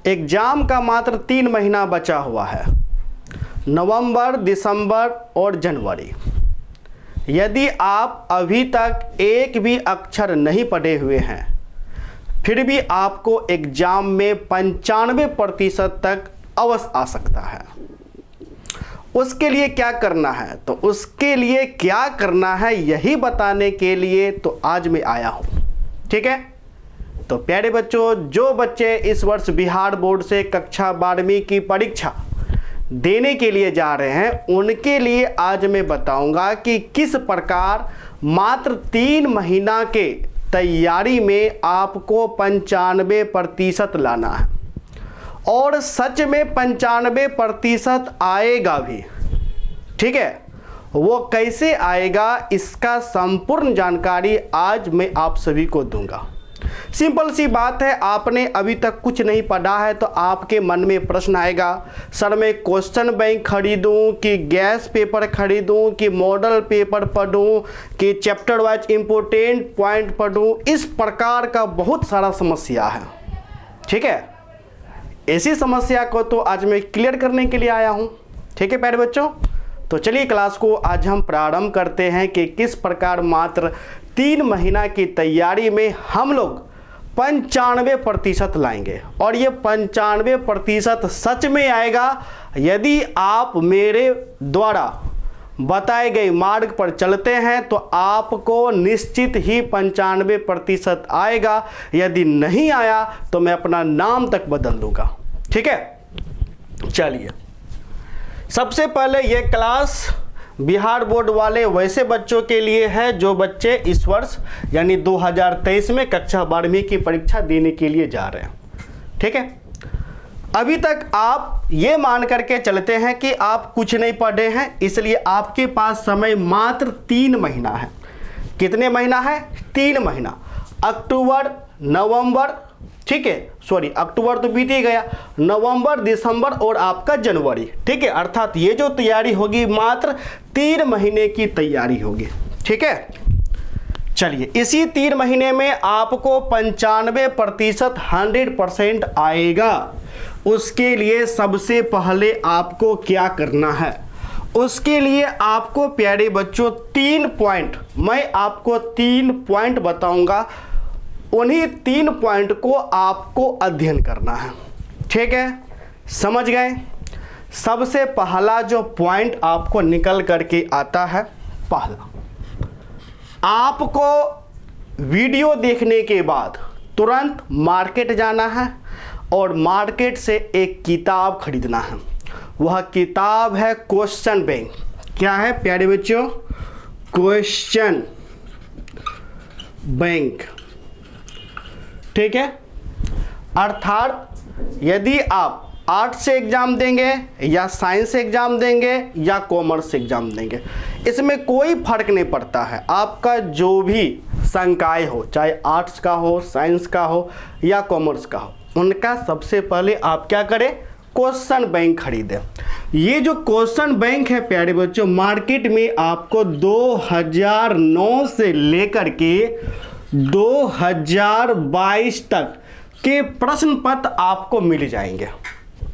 Exam का मात्र 3 महीना बचा हुआ है, नवंबर, दिसंबर और जनवरी। यदि आप अभी तक एक भी अक्षर नहीं पढ़े हुए हैं, फिर भी आपको एग्जाम में 95% तक अवश्य आ सकता है। उसके लिए क्या करना है, तो उसके लिए क्या करना है यही बताने के लिए तो आज मैं आया हूँ। ठीक है, तो प्यारे बच्चों, जो बच्चे इस वर्ष बिहार बोर्ड से कक्षा 12वीं की परीक्षा देने के लिए जा रहे हैं, उनके लिए आज मैं बताऊंगा कि किस प्रकार मात्र 3 महीना के तैयारी में आपको 95% लाना है, और सच में 95% आएगा भी। ठीक है, वो कैसे आएगा इसका संपूर्ण जानकारी आज मैं आप सभी को दूंगा। सिंपल सी बात है, आपने अभी तक कुछ नहीं पढ़ा है तो आपके मन में प्रश्न आएगा, सर मैं क्वेश्चन बैंक खरीदूं कि गैस पेपर खरीदूं कि मॉडल पेपर पढ़ूं कि चैप्टर वाइज इंपॉर्टेंट पॉइंट पढ़ूं। इस प्रकार का बहुत सारा समस्या है। ठीक है, ऐसी समस्या को तो आज मैं क्लियर करने के लिए आया हूं। ठीक है प्यारे बच्चों, तो चलिए क्लास को आज हम प्रारंभ करते हैं कि किस प्रकार मात्र 3 महीना की तैयारी में हम लोग 95% लाएंगे। और ये 95% सच में आएगा यदि आप मेरे द्वारा बताए गए मार्ग पर चलते हैं, तो आपको निश्चित ही 95% आएगा। यदि नहीं आया तो मैं अपना नाम तक बदल दूंगा। ठीक है, चलिए सबसे पहले ये क्लास बिहार बोर्ड वाले वैसे बच्चों के लिए है जो बच्चे इस वर्ष यानी 2023 में कक्षा 12वीं की परीक्षा देने के लिए जा रहे हैं। ठीक है, अभी तक आप ये मान करके चलते हैं कि आप कुछ नहीं पढ़े हैं, इसलिए आपके पास समय मात्र 3 महीना है। कितने महीना है? 3 महीना, अक्टूबर, नवंबर, ठीक है, सॉरी अक्टूबर तो बीत ही गया, नवंबर, दिसंबर और आपका जनवरी। ठीक है, अर्थात ये जो तैयारी होगी मात्र 3 महीने की तैयारी होगी। ठीक है, चलिए इसी 3 महीने में आपको 95% 100% आएगा। उसके लिए सबसे पहले आपको क्या करना है? उसके लिए आपको प्यारे बच्चों 3 पॉइंट, मैं आपको 3 पॉइंट बताऊंगा, उन्हीं 3 पॉइंट को आपको अध्ययन करना है। ठीक है, समझ गए? सबसे पहला जो पॉइंट आपको निकल करके आता है, पहला, आपको वीडियो देखने के बाद तुरंत मार्केट जाना है और मार्केट से एक किताब खरीदना है। वह किताब है क्वेश्चन बैंक। क्या है प्यारे बच्चों? Question bank. ठीक है, अर्थात यदि आप आर्ट्स से एग्जाम देंगे या साइंस से एग्जाम देंगे या कॉमर्स से एग्जाम देंगे, इसमें कोई फर्क नहीं पड़ता है। आपका जो भी संकाय हो, चाहे आर्ट्स का हो, साइंस का हो या कॉमर्स का हो, उनका सबसे पहले आप क्या करें? क्वेश्चन बैंक खरीदें। ये जो क्वेश्चन बैंक है प्यारे बच्चों, मार्केट में आपको 2009 से लेकर के 2022 तक के प्रश्न पत्र आपको मिल जाएंगे।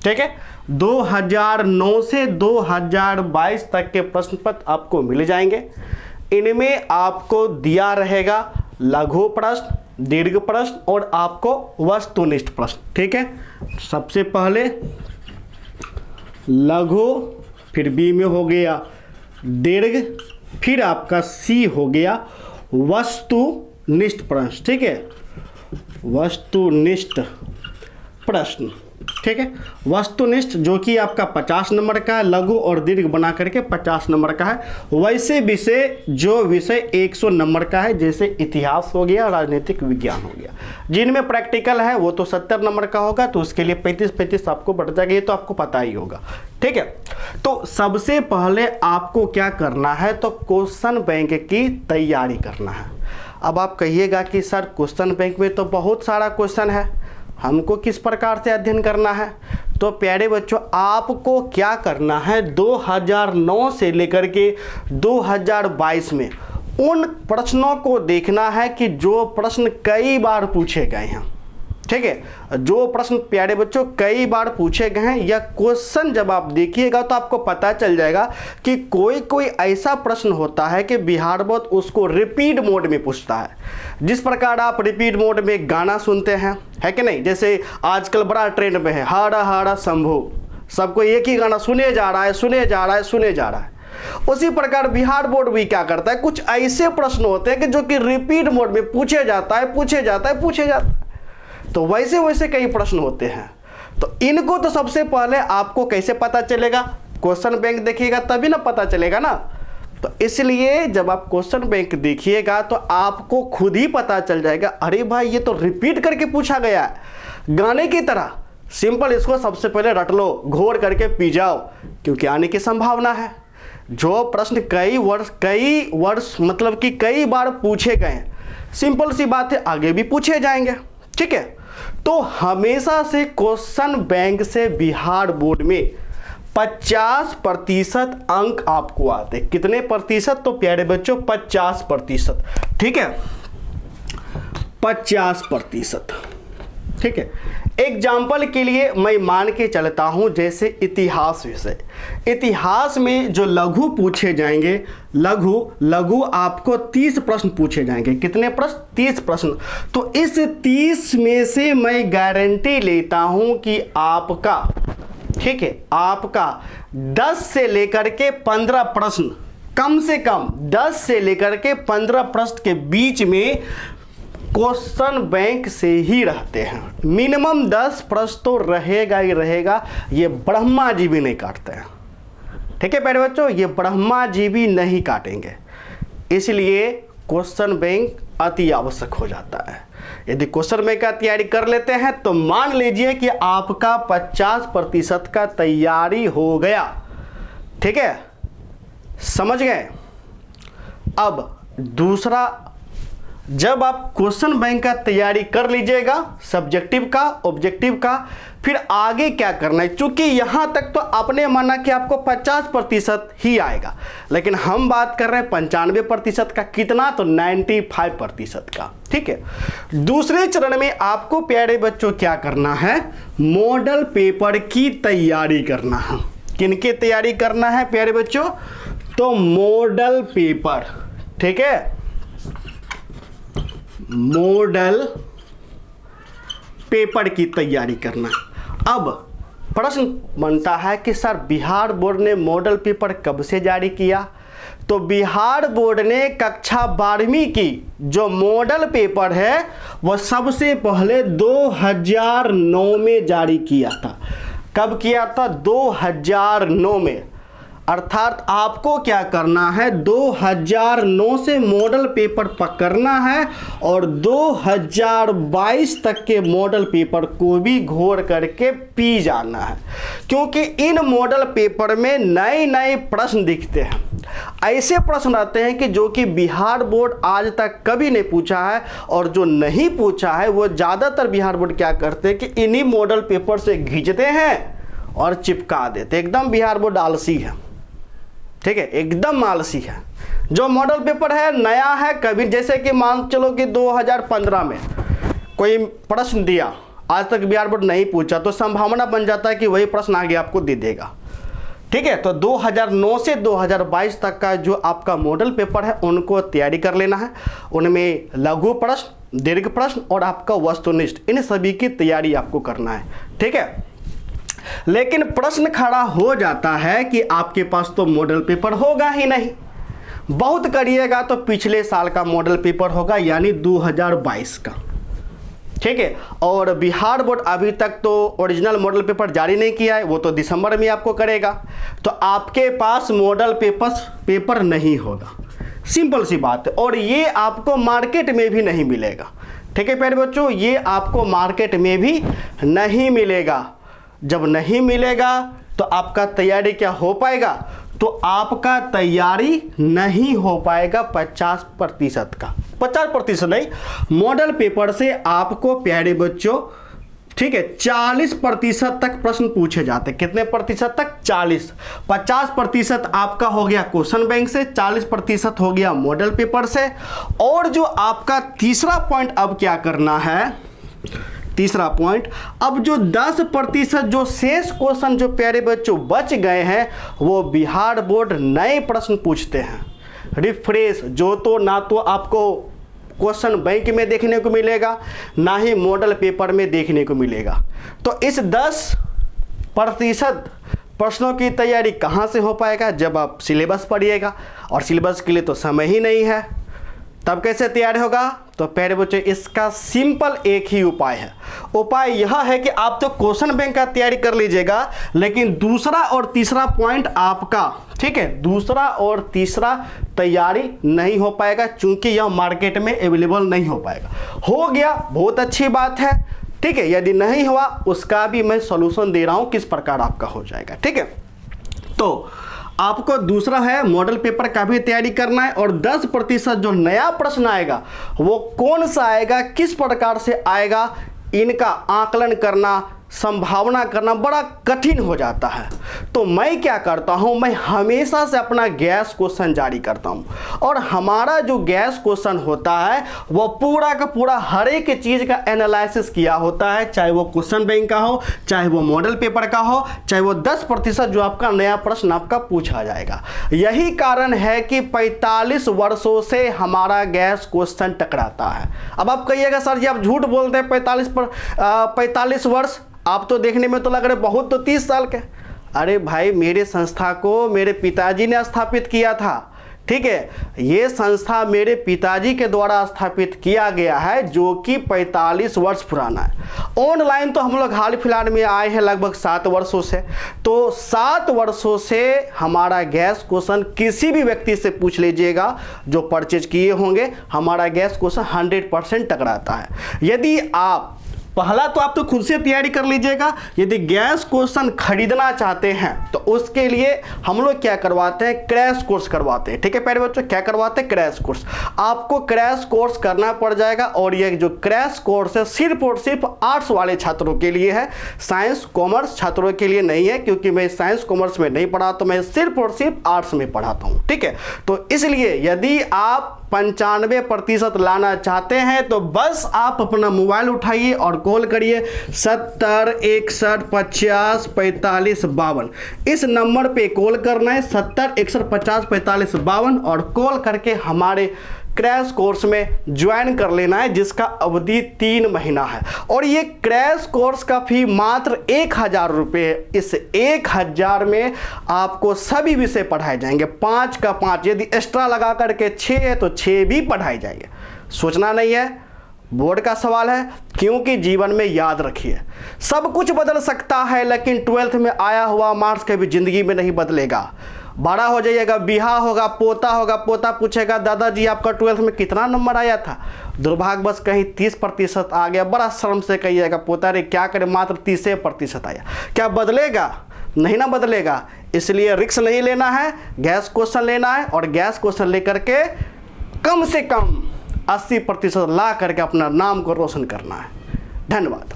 ठीक है, 2009 से 2022 तक के प्रश्न पत्र आपको मिल जाएंगे। इनमें आपको दिया रहेगा लघु प्रश्न, दीर्घ प्रश्न और आपको वस्तुनिष्ठ प्रश्न। ठीक है, सबसे पहले लघु, फिर बी में हो गया दीर्घ, फिर आपका सी हो गया वस्तुनिष्ठ प्रश्न। ठीक है, वस्तुनिष्ठ प्रश्न। ठीक है, वस्तुनिष्ठ जो कि आपका 50 नंबर का है, लघु और दीर्घ बना करके 50 नंबर का है। वैसे विषय जो विषय 100 नंबर का है, जैसे इतिहास हो गया, राजनीतिक विज्ञान हो गया। जिनमें प्रैक्टिकल है वो तो 70 नंबर का होगा, तो उसके लिए 35-35 आपको बढ़ जाएगा, ये तो आपको पता ही होगा। ठीक है, तो सबसे पहले आपको क्या करना है? तो क्वेश्चन बैंक की तैयारी करना है। अब आप कहिएगा कि सर क्वेश्चन बैंक में तो बहुत सारा क्वेश्चन है, हमको किस प्रकार से अध्ययन करना है? तो प्यारे बच्चों, आपको क्या करना है? 2009 से लेकर के 2022 में उन प्रश्नों को देखना है कि जो प्रश्न कई बार पूछे गए हैं। ठीक है। जो प्रश्न प्यारे बच्चों कई बार पूछे गए हैं, या क्वेश्चन जब आप देखिएगा तो आपको पता चल जाएगा कि कोई कोई ऐसा प्रश्न होता है कि बिहार बोर्ड उसको रिपीट मोड में पूछता है। जिस प्रकार आप रिपीट मोड में गाना सुनते हैं, है कि नहीं, जैसे आजकल बड़ा ट्रेंड में है हाड़ा हाड़ा शंभू, सबको एक ही गाना सुने जा रहा है, सुने जा रहा है, सुने जा रहा है। उसी प्रकार बिहार बोर्ड भी क्या करता है, कुछ ऐसे प्रश्न होते हैं कि जो कि रिपीट मोड में पूछे जाता है, पूछे जाता है, पूछे जाता है। तो वैसे वैसे कई प्रश्न होते हैं। तो इनको तो सबसे पहले आपको कैसे पता चलेगा, क्वेश्चन बैंक देखिएगा तभी ना पता चलेगा ना। तो इसलिए जब आप क्वेश्चन बैंक देखिएगा तो आपको खुद ही पता चल जाएगा, अरे भाई ये तो रिपीट करके पूछा गया है गाने की तरह। सिंपल, इसको सबसे पहले रट लो, घोर करके पी जाओ, क्योंकि आने की संभावना है। जो प्रश्न कई वर्ष मतलब कि कई बार पूछे गए, सिंपल सी बात है, आगे भी पूछे जाएंगे। ठीक है, तो हमेशा से क्वेश्चन बैंक से बिहार बोर्ड में 50% अंक आपको आते। कितने प्रतिशत? तो प्यारे बच्चों 50%। ठीक है, 50%। ठीक है, एग्जाम्पल के लिए मैं मान के चलता हूं, जैसे इतिहास विषय, इतिहास में जो लघु पूछे जाएंगे, लघु आपको 30 प्रश्न पूछे जाएंगे। कितने प्रश्न? 30 प्रश्न। तो इस 30 में से मैं गारंटी लेता हूं कि आपका, ठीक है, आपका 10 से लेकर के 15 प्रश्न, कम से कम 10 से लेकर के 15 प्रश्न के बीच में क्वेश्चन बैंक से ही रहते हैं। मिनिमम 10 प्रश्न तो रहेगा ही रहेगा। ये ब्रह्मा जी भी नहीं काटते हैं। ठीक है प्यारे बच्चों, ये ब्रह्मा जी भी नहीं काटेंगे। इसलिए क्वेश्चन बैंक अति आवश्यक हो जाता है। यदि क्वेश्चन बैंक का तैयारी कर लेते हैं तो मान लीजिए कि आपका 50% का तैयारी हो गया। ठीक है, समझ गए। अब दूसरा, जब आप क्वेश्चन बैंक का तैयारी कर लीजिएगा, सब्जेक्टिव का, ऑब्जेक्टिव का, फिर आगे क्या करना है। चूंकि यहां तक तो आपने माना कि आपको 50% ही आएगा, लेकिन हम बात कर रहे हैं 95% का। कितना? तो 95% का। ठीक है, दूसरे चरण में आपको प्यारे बच्चों क्या करना है, मॉडल पेपर की तैयारी करना है। किनकी तैयारी करना है प्यारे बच्चों? तो मॉडल पेपर। ठीक है, मॉडल पेपर की तैयारी करना। अब प्रश्न बनता है कि सर बिहार बोर्ड ने मॉडल पेपर कब से जारी किया? तो बिहार बोर्ड ने कक्षा 12वीं की जो मॉडल पेपर है वह सबसे पहले 2009 में जारी किया था। कब किया था? 2009 में। अर्थात आपको क्या करना है, 2009 से मॉडल पेपर पकड़ना है और 2022 तक के मॉडल पेपर को भी घोर करके पी जाना है। क्योंकि इन मॉडल पेपर में नए नए प्रश्न दिखते हैं। ऐसे प्रश्न आते हैं कि जो कि बिहार बोर्ड आज तक कभी नहीं पूछा है, और जो नहीं पूछा है वो ज़्यादातर बिहार बोर्ड क्या करते हैं कि इन्हीं मॉडल पेपर से खींचते हैं और चिपका देते। एकदम बिहार बोर्ड आलसी है। ठीक है, एकदम आलसी है। जो मॉडल पेपर है नया है, कभी जैसे कि मान चलो कि 2015 में कोई प्रश्न दिया, आज तक बिहार बोर्ड नहीं पूछा, तो संभावना बन जाता है कि वही प्रश्न आगे आपको दे देगा। ठीक है, तो 2009 से 2022 तक का जो आपका मॉडल पेपर है उनको तैयारी कर लेना है। उनमें लघु प्रश्न, दीर्घ प्रश्न और आपका वस्तुनिष्ठ, इन सभी की तैयारी आपको करना है। ठीक है, लेकिन प्रश्न खड़ा हो जाता है कि आपके पास तो मॉडल पेपर होगा ही नहीं। बहुत करिएगा तो पिछले साल का मॉडल पेपर होगा, यानी 2022 का। ठीक है, और बिहार बोर्ड अभी तक तो ओरिजिनल मॉडल पेपर जारी नहीं किया है, वो तो दिसंबर में आपको करेगा। तो आपके पास मॉडल पेपर नहीं होगा, सिंपल सी बात है। और ये आपको मार्केट में भी नहीं मिलेगा। ठीक है प्यारे बच्चों, ये आपको मार्केट में भी नहीं मिलेगा। जब नहीं मिलेगा तो आपका तैयारी क्या हो पाएगा? तो आपका तैयारी नहीं हो पाएगा 50% का। 50% नहीं, मॉडल पेपर से आपको प्यारे बच्चों, ठीक है, 40% तक प्रश्न पूछे जाते। कितने प्रतिशत तक? 40। 50% आपका हो गया क्वेश्चन बैंक से, 40% हो गया मॉडल पेपर से। और जो आपका तीसरा पॉइंट अब क्या करना है तीसरा पॉइंट, अब जो 10% जो शेष क्वेश्चन जो प्यारे बच्चों बच गए हैं वो बिहार बोर्ड नए प्रश्न पूछते हैं। रिफ्रेश जो तो ना तो आपको क्वेश्चन बैंक में देखने को मिलेगा ना ही मॉडल पेपर में देखने को मिलेगा। तो इस 10% प्रश्नों की तैयारी कहाँ से हो पाएगा, जब आप सिलेबस पढ़िएगा, और सिलेबस के लिए तो समय ही नहीं है, तब कैसे तैयार होगा। तो प्यारे बच्चों इसका सिंपल एक ही उपाय है। उपाय यह है कि आप तो क्वेश्चन बैंक का तैयारी कर लीजिएगा, लेकिन दूसरा और तीसरा पॉइंट आपका, ठीक है, दूसरा और तीसरा तैयारी नहीं हो पाएगा क्योंकि यह मार्केट में अवेलेबल नहीं हो पाएगा। हो गया बहुत अच्छी बात है, ठीक है। यदि नहीं हुआ उसका भी मैं सॉल्यूशन दे रहा हूं किस प्रकार आपका हो जाएगा, ठीक है। तो आपको दूसरा है मॉडल पेपर का भी तैयारी करना है, और 10% जो नया प्रश्न आएगा वो कौन सा आएगा, किस प्रकार से आएगा, इनका आकलन करना, संभावना करना बड़ा कठिन हो जाता है। तो मैं क्या करता हूं, मैं हमेशा से अपना गैस क्वेश्चन जारी करता हूं, और हमारा जो गैस क्वेश्चन होता है वो पूरा का पूरा हर एक चीज़ का एनालिसिस किया होता है, चाहे वो क्वेश्चन बैंक का हो, चाहे वो मॉडल पेपर का हो, चाहे वो 10% जो आपका नया प्रश्न आपका पूछा जाएगा। यही कारण है कि 45 वर्षों से हमारा गैस क्वेश्चन टकराता है। अब आप कहिएगा सर जी आप झूठ बोलते हैं, 45 वर्ष, आप तो देखने में तो लग रहे बहुत, तो 30 साल के। अरे भाई मेरे संस्था को मेरे पिताजी ने स्थापित किया था, ठीक है। ये संस्था मेरे पिताजी के द्वारा स्थापित किया गया है जो कि 45 वर्ष पुराना है। ऑनलाइन तो हम लोग हाल फिलहाल में आए हैं लगभग 7 वर्षों से। तो 7 वर्षों से हमारा गैस क्वेश्चन किसी भी व्यक्ति से पूछ लीजिएगा जो परचेज किए होंगे, हमारा गैस क्वेश्चन 100% टकराता है। यदि आप पहला तो आप तो खुद से तैयारी कर लीजिएगा, यदि गैस क्वेश्चन खरीदना चाहते हैं तो उसके लिए हम लोग क्या करवाते हैं, क्रैश कोर्स करवाते हैं, ठीक है प्यारे बच्चों, क्या करवाते हैं, क्रैश कोर्स। आपको क्रैश कोर्स करना पड़ जाएगा, और ये जो क्रैश कोर्स है सिर्फ और सिर्फ आर्ट्स वाले छात्रों के लिए है, साइंस कॉमर्स छात्रों के लिए नहीं है, क्योंकि मैं साइंस कॉमर्स में नहीं पढ़ाता, तो मैं सिर्फ और सिर्फ आर्ट्स में पढ़ाता हूँ, ठीक है। तो इसलिए यदि आप 95% लाना चाहते हैं तो बस आप अपना मोबाइल उठाइए और कॉल करिए 70 61 50 45 52। इस नंबर पे कॉल करना है 70 61 50 45 52, और कॉल करके हमारे क्रैश कोर्स में ज्वाइन कर लेना है, जिसका अवधि 3 महीना है। और ये क्रैश कोर्स का फी मात्र 1000 रुपये है। इस 1000 में आपको सभी विषय पढ़ाए जाएंगे, 5 का 5, यदि एक्स्ट्रा लगा करके 6 है तो 6 भी पढ़ाए जाएंगे। सोचना नहीं है, बोर्ड का सवाल है, क्योंकि जीवन में याद रखिए सब कुछ बदल सकता है, लेकिन 12th में आया हुआ मार्क्स कभी जिंदगी में नहीं बदलेगा। बड़ा हो जाइएगा, बिहा होगा, पोता पूछेगा दादाजी आपका 12th में कितना नंबर आया था, दुर्भाग्यवश कहीं 30% आ गया, बड़ा शर्म से कहिएगा पोता रे क्या करे मात्र 30% आया। क्या बदलेगा, नहीं ना बदलेगा। इसलिए रिस्क नहीं लेना है, गैस क्वेश्चन लेना है, और गैस क्वेश्चन लेकर के कम से कम 80% ला करके अपना नाम को रोशन करना है। धन्यवाद।